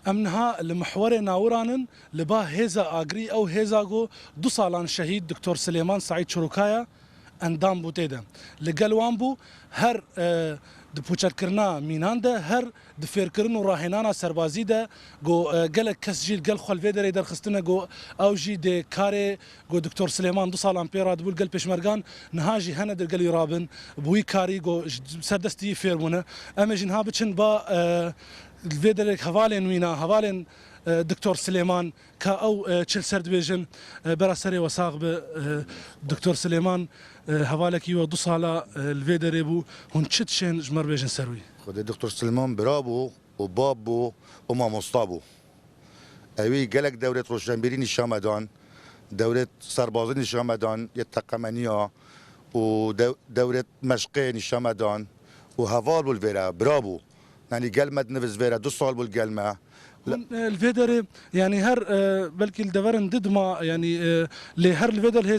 امنها المحور ناورانن لبا هيزا اغري او هيزاغو دو سالان شهيد دكتور سليمان سعيد شروكايا اندام بوتيدا لقلوان بو هر دبوچت کرنا مینان ده هر دفیر کرن و راهنانا سربازی ده گو گل کس جیل گل خلوی داره در خستنه گو او جی ده کار گو دکتور سلیمان دو سال امپیرا دبول گل پیشمرگان نهاجی هنه در گلی رابن بوی کاری گو سردستی فیرمونه اما جنها بچن با الفيدريك هفالين وينا هفالين دكتور سليمان كا او تشيل سرد بيجن براسري وساق دكتور سليمان هفالكي ودو صالا الفيدري بو هون تشتشين جمر بيجن سروي خد دكتور سليمان برابو وبابو وما مصطابو اوي قالك دورة روشنبيرين الشامدان دورة سربازين الشامدان يتقمنيا ودورة مشقين الشامدان وهفال بالفيرا برابو يعني قلمة نفس فيرا دو صال بالقلمة الفيدر يعني هر بلكي الدفرن ضد ما يعني لهر الفيدر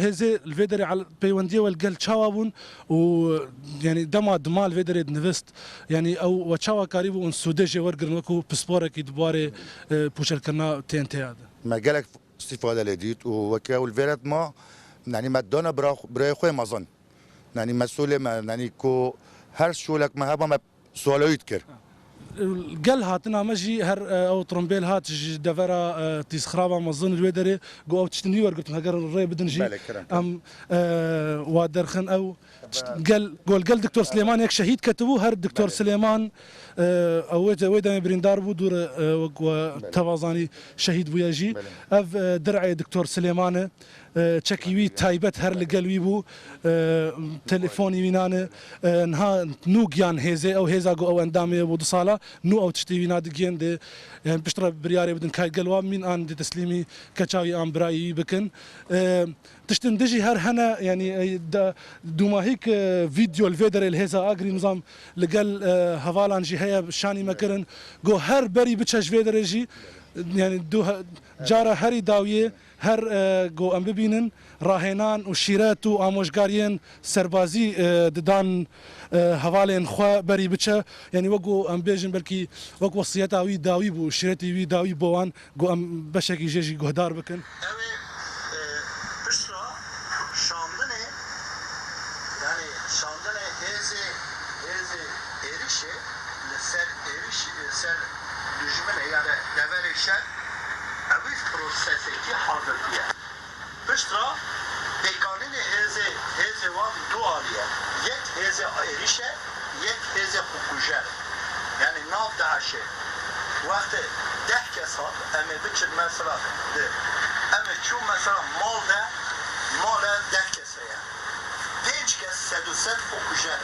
هزي الفيدر على بيونديه والقل تشاوابون ويعني دما الفيدر نفست يعني او وتشاوا قريبو ان سودجي ورقر لكو بسبورك يدباري بوشل كنا تي هذا ما قالك استفاده لديت وكاو الفيرات ما يعني ما دونا براي خوي ما ظن يعني مسؤول ما يعني كو هر شولك ما هبا ما سؤالو يذكر قال هاتنا مجي هر او ترومبيل هات دفرا تيس خرابه مظن الويدري جو او تشتني ورقت هاجر الري بدن جي ام وادرخن او قال دكتور سليمان هيك شهيد كتبوه هر دكتور سليمان او ويدا بريندار بو دور توازاني شهيد بوياجي اف درعي دكتور سليمان تشكيوي تايبت هر لقلوي بو تليفوني وينانه نها نوغيان هيزي او هيزاغو او اندامي بو صاله نو او تشتي وينا دجين دي بشتر برياري بدن كاي قلوا من ان دي تسليمي كاتشاوي ام براي بكن تشتن دجي هر هنا يعني دوما هيك فيديو الفيدر الهيزا اغري نظام لقال هفالان جي هيا شاني مكرن جو هر بري بتشاش فيدر يجي يعني دو جارة هري داوية هر جو ام ببينن راهنان وشيرات واموشگاريين سربازي ددان هوالين خوا بري بچه يعني وقو ام بيجن بلكي وقو وصيتا وي داوي بو شيرتي وي داوي بوان جو ام بشكي جيجي جهدار بكن بشترا دکانین هزه وان دو آلیه یک هزه ایریشه یک هزه خوکوژه یعنی ناف دعشه وقت 10 کس هات امی بچد مثلا امی چون مثلا مال 10 کسه یعنی 5 کس 100 خوکوژه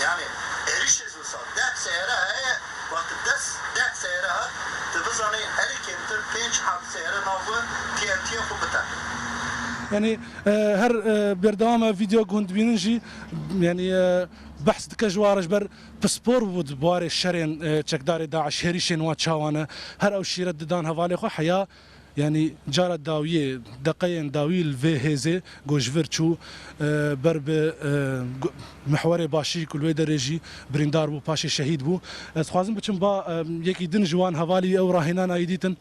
یعنی ایریشه زوسا 10 سیاره هایه وقت 10 سیاره هات تبزاني هري كمتر 5 حب سيارة نوبة TNT خوبتا يعني هر بردوام فيديو كنت بينجي يعني بحث كجوارج بر بسبور بود بواري الشرين تشكداري داعش هريشين واتشاوانا هر او شيرت دان هفالي خو حياه يعني جارة داوية دقيقة داوي الفي هيزي جوج فيرتشو برب محوري باشي كل ويدا ريجي بريندار بو باشي شهيد بو خوازم بچم با يكي دن جوان هوالي او راهنانا يديتن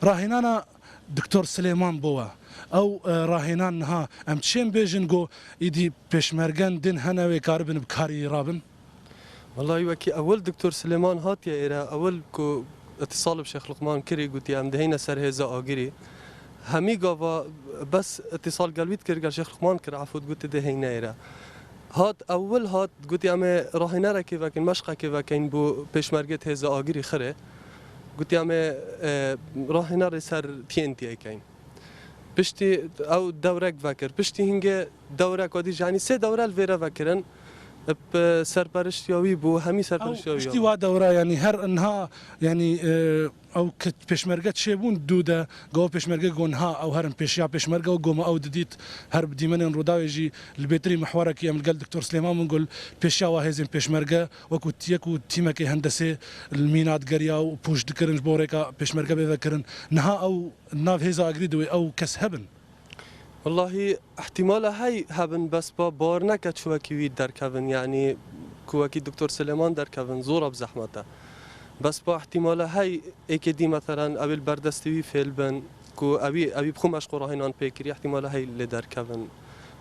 راهنانا دكتور سليمان بوا او راهنان ها ام تشين بيجن جو يدي بيشمرغن دن هنوي كاربن بكاري رابن والله وكي اول دكتور سليمان هات يا إيرا اول كو اتصال بشيخ لقمان كري قلت يا مدهينا سر هيزا اجري همي قافا بس اتصال قلبيت كري شيخ لقمان كر عفوا قلت دهينا إيرا هات اول هات قلت يا ما راهنا را كيف كان مشقه كيف كان بو بيشمرغت هيزا اجري خره قلت يا ما راهنا سر تي كاين بشتي او دورك فكر بشتي هنگه دورك ودي يعني سه دوره الفيرا فكرن سرپرستیاوی بو همی سرپرستیاوی اشتی وا دوره يعني هر انها يعني او كت بيشمرقه شيبون دوده جو بيشمرقه جونها او هرم بيشيا بيشمرقه وقوم او دديت هرب ديمن روداويجي البيتري محورك يا قال دكتور سليمان بنقول بيشيا وهزم بيشمرقه وكنت يكو تيمك هندسه المينات قريا وبوش دكرن بوريكا بيشمرقه بذكرن نها او ناف هيزا اجريدوي او كسهبن والله احتمال هاي هبن بس با بارنا كتشوكي ويد در كفن يعني كوكي دكتور سليمان در كفن زورا بزحمته بس با احتمال هاي اكيدي مثلا ابي البردستوي فيلبن كو ابي بخوم اشقرا هينان بيكري احتمال هاي اللي در كفن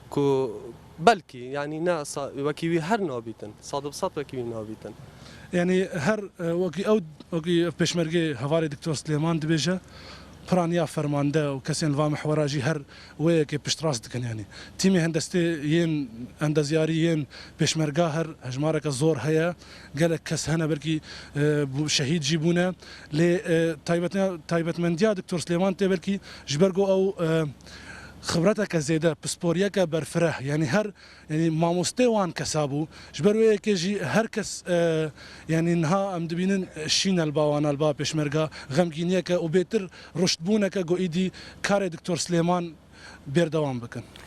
كو بلكي يعني ناس وكيوي هر نابيتن صاد بساط وكيوي نابيتن يعني هر وكي بشمرجي هواري دكتور سليمان دبيجه برانيا فرمانده وكسين الفا محوراجي هر ويك بشتراس دكن يعني تيمي هندستي ين اندزياري ين بشمرجا هر هجمارك الزور هيا قالك كس هنا بركي شهيد جيبونا ل تايبت منديا دكتور سليمان تبركي جبرجو او خبرتك زيادة بسبوريك برفرح يعني هر يعني ما مستوان كسابو جبروي كيجي هر كس يعني انها ام دبينن شين الباوانا البا بشمرغا غمگينيك وبيتر رشدبونك جو ايدي كار دكتور سليمان بيردوام بكن